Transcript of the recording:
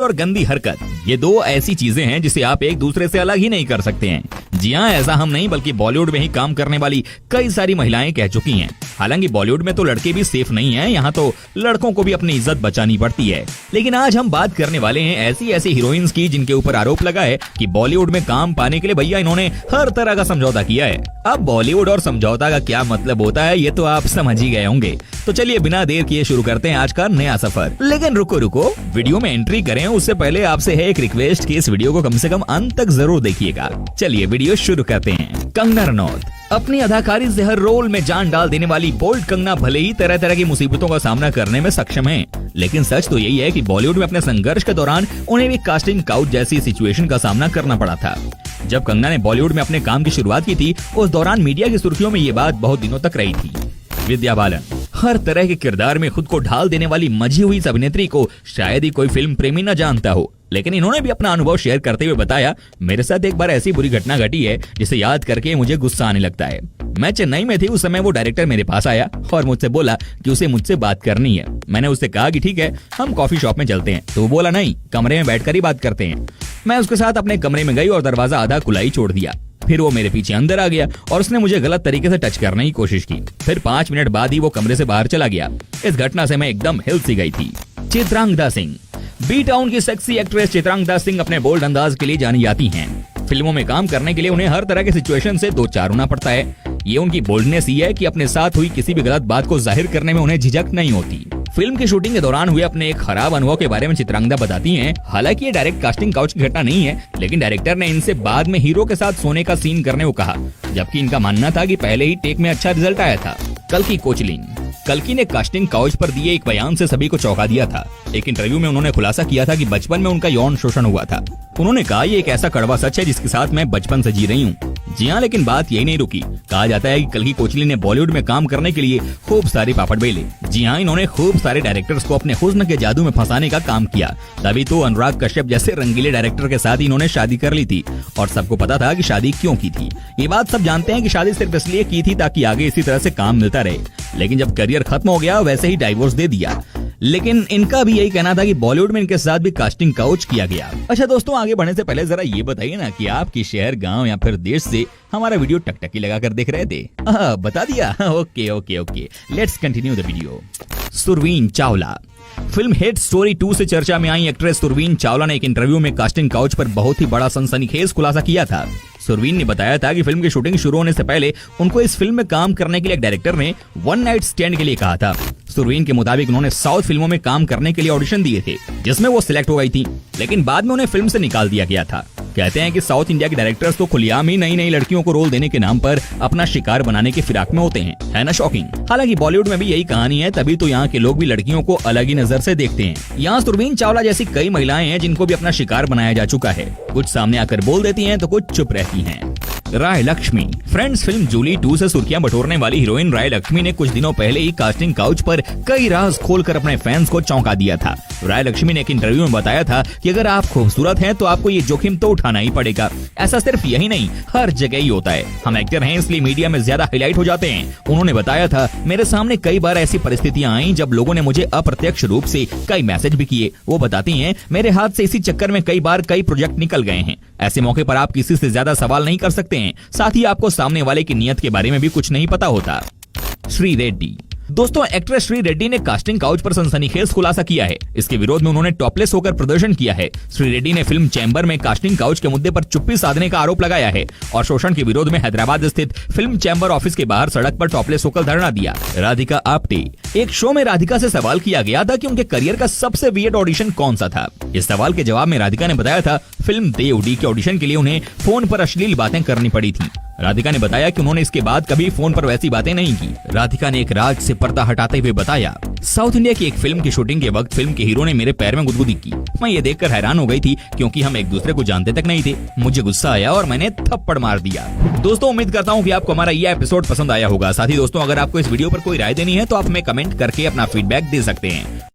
और गंदी हरकत, ये दो ऐसी चीजें हैं जिसे आप एक दूसरे से अलग ही नहीं कर सकते हैं। जी हाँ, ऐसा हम नहीं बल्कि बॉलीवुड में ही काम करने वाली कई सारी महिलाएं कह चुकी हैं। हालांकि बॉलीवुड में तो लड़के भी सेफ नहीं हैं, यहाँ तो लड़कों को भी अपनी इज्जत बचानी पड़ती है। लेकिन आज हम बात करने वाले हैं ऐसी ऐसी हीरोइंस की जिनके ऊपर आरोप लगा है कि बॉलीवुड में काम पाने के लिए भैया इन्होंने हर तरह का समझौता किया है। अब बॉलीवुड और समझौता का क्या मतलब होता है ये तो आप समझ ही गए होंगे। तो चलिए बिना देर किए शुरू करते हैं आज का नया सफर। लेकिन रुको, वीडियो में एंट्री करें उससे पहले आपसे है एक रिक्वेस्ट कि इस वीडियो को कम से कम अंत तक जरूर देखिएगा। चलिए वीडियो शुरू करते हैं। कंगना रनौत अपनी अदाकारी से हर रोल में जान डाल देने वाली बोल्ड कंगना भले ही तरह तरह की मुसीबतों का सामना करने में सक्षम है, लेकिन सच तो यही है कि बॉलीवुड में अपने संघर्ष के दौरान उन्हें भी कास्टिंग काउच जैसी सिचुएशन का सामना करना पड़ा था। जब कंगना ने बॉलीवुड में अपने काम की शुरुआत की थी उस दौरान मीडिया की सुर्खियों में ये बात बहुत दिनों तक रही थी। विद्या बालन हर तरह के किरदार में खुद को ढाल देने वाली मजी हुई इस अभिनेत्री को शायद ही कोई फिल्म प्रेमी न जानता हो, लेकिन इन्होंने भी अपना अनुभव शेयर करते हुए बताया, मेरे साथ एक बार ऐसी बुरी घटना घटी है जिसे याद करके मुझे गुस्सा आने लगता है। मैं चेन्नई में थी, उस समय वो डायरेक्टर मेरे पास आया और मुझसे बोला कि उसे मुझसे बात करनी है। मैंने उससे कहा कि ठीक है, हम कॉफी शॉप में चलते हैं, तो वो बोला नहीं, कमरे में बैठकर ही बात करते हैं। मैं उसके साथ अपने कमरे में गई और दरवाजा आधा खुला ही छोड़ दिया। फिर वो मेरे पीछे अंदर आ गया और उसने मुझे गलत तरीके से टच करने की कोशिश की। फिर 5 मिनट बाद ही वो कमरे से बाहर चला गया। इस घटना से मैं एकदम हिल सी गई थी। चित्रांगदा सिंह बी टाउन की सेक्सी एक्ट्रेस चित्रांगदा सिंह अपने बोल्ड अंदाज के लिए जानी जाती हैं। फिल्मों में काम करने के लिए उन्हें हर तरह के सिचुएशन से दो चार होना पड़ता है। ये उनकी बोल्डनेस ही है कि अपने साथ हुई किसी भी गलत बात को जाहिर करने में उन्हें झिझक नहीं होती। फिल्म की शूटिंग के दौरान हुए अपने एक खराब अनुभव के बारे में चित्रांगदा बताती हैं। हालांकि ये डायरेक्ट कास्टिंग काउच की घटना नहीं है, लेकिन डायरेक्टर ने इनसे बाद में हीरो के साथ सोने का सीन करने को कहा, जबकि इनका मानना था कि पहले ही टेक में अच्छा रिजल्ट आया था। कल्कि कोचलिन कल्कि ने कास्टिंग काउच पर दिए एक बयान से सभी को चौंका दिया था। एक इंटरव्यू में उन्होंने खुलासा किया था कि बचपन में उनका यौन शोषण हुआ था। उन्होंने कहा, ये एक ऐसा कड़वा सच है जिसके साथ मैं बचपन से जी रही हूँ। जी हाँ, लेकिन बात यही नहीं रुकी। कहा जाता है कि कल्कि कोचलिन ने बॉलीवुड में काम करने के लिए खूब सारे पापड़ बेले। जी हाँ, इन्होंने खूब सारे डायरेक्टर्स को अपने हुस्न के जादू में फंसाने का काम किया। तभी तो अनुराग कश्यप जैसे रंगीले डायरेक्टर के साथ इन्होंने शादी कर ली थी और सबको पता था कि शादी क्यों की थी। ये बात सब जानते हैं कि शादी सिर्फ इसलिए की थी ताकि आगे इसी तरह से काम मिलता रहे, लेकिन जब करियर खत्म हो गया वैसे ही डाइवोर्स दे दिया। लेकिन इनका भी यही कहना था कि बॉलीवुड में इनके साथ भी कास्टिंग काउच किया गया। अच्छा दोस्तों, आगे बढ़ने से पहले जरा ये बताइए ना कि आपकी शहर, गांव या फिर देश से हमारा वीडियो टकटकी लगाकर देख रहे थे? बता दिया। Okay, let's continue the video. Surveen Chawla film hit story 2 से चर्चा में आई एक्ट्रेस सुरवीन चावला ने एक इंटरव्यू में कास्टिंग काउच पर बहुत ही बड़ा सनसनीखेज खुलासा किया था। सुरवीन ने बताया था कि फिल्म की शूटिंग शुरू होने से पहले उनको इस फिल्म में काम करने के लिए एक डायरेक्टर ने वन नाइट स्टैंड के लिए कहा था। सुरवीन के मुताबिक उन्होंने साउथ फिल्मों में काम करने के लिए ऑडिशन दिए थे, जिसमें वो सिलेक्ट हो गई थी, लेकिन बाद में उन्हें फिल्म से निकाल दिया गया था। कहते हैं कि साउथ इंडिया के डायरेक्टर्स तो खुलेआम ही नई नई लड़कियों को रोल देने के नाम पर अपना शिकार बनाने के फिराक में होते हैं, है ना शॉकिंग। हालांकि बॉलीवुड में भी यही कहानी है, तभी तो यहाँ के लोग भी लड़कियों को अलग ही नजर से देखते हैं। यहाँ सुरवीन चावला जैसी कई महिलाएं हैं जिनको भी अपना शिकार बनाया जा चुका है। कुछ सामने आकर बोल देती हैं तो कुछ चुप रहती हैं। राय लक्ष्मी फ्रेंड्स फिल्म जूली 2 से सुर्खियां बटोरने वाली हीरोइन राय लक्ष्मी ने कुछ दिनों पहले ही कास्टिंग काउच पर कई राज खोलकर अपने फैंस को चौंका दिया था। राय लक्ष्मी ने एक इंटरव्यू में बताया था कि अगर आप खूबसूरत हैं तो आपको ये जोखिम तो उठाना ही पड़ेगा। ऐसा सिर्फ यही नहीं, हर जगह ही होता है। हम एक्टर हैं इसलिए मीडिया में ज्यादा हाईलाइट हो जाते हैं। उन्होंने बताया था, मेरे सामने कई बार ऐसी परिस्थितियां आई जब लोगों ने मुझे अप्रत्यक्ष रूप से कई मैसेज भी किए। वो बताती हैं, मेरे हाथ से इसी चक्कर में कई बार कई प्रोजेक्ट निकल गए हैं। ऐसे मौके पर आप किसी से ज्यादा सवाल नहीं कर सकते हैं, साथ ही आपको सामने वाले की नियत के बारे में भी कुछ नहीं पता होता। श्री रेड्डी दोस्तों, एक्ट्रेस श्री रेड्डी ने कास्टिंग काउच पर सनसनीखेज खुलासा किया है। इसके विरोध में उन्होंने टॉपलेस होकर प्रदर्शन किया है। श्री रेड्डी ने फिल्म चैम्बर में कास्टिंग काउच के मुद्दे पर चुप्पी साधने का आरोप लगाया है और शोषण के विरोध में हैदराबाद स्थित फिल्म चैम्बर ऑफिस के बाहर सड़क पर टॉपलेस होकर धरना दिया। राधिका आप्टे एक शो में राधिका से सवाल किया गया था कि उनके करियर का सबसे वियर्ड ऑडिशन कौन सा था। इस सवाल के जवाब में राधिका ने बताया था, फिल्म देवडी के ऑडिशन के लिए उन्हें फोन पर अश्लील बातें करनी पड़ी थी। राधिका ने बताया कि उन्होंने इसके बाद कभी फोन पर वैसी बातें नहीं की। राधिका ने एक राज से पर्दा हटाते हुए बताया, साउथ इंडिया की एक फिल्म की शूटिंग के वक्त फिल्म के हीरो ने मेरे पैर में गुदगुदी की। मैं ये देखकर हैरान हो गई थी क्योंकि हम एक दूसरे को जानते तक नहीं थे। मुझे गुस्सा आया और मैंने थप्पड़ मार दिया। दोस्तों, उम्मीद करता हूँ कि आपको हमारा यह एपिसोड पसंद आया होगा। साथ ही दोस्तों, अगर आपको इस वीडियो पर कोई राय देनी है तो आप हमें कमेंट करके अपना फीडबैक दे सकते हैं।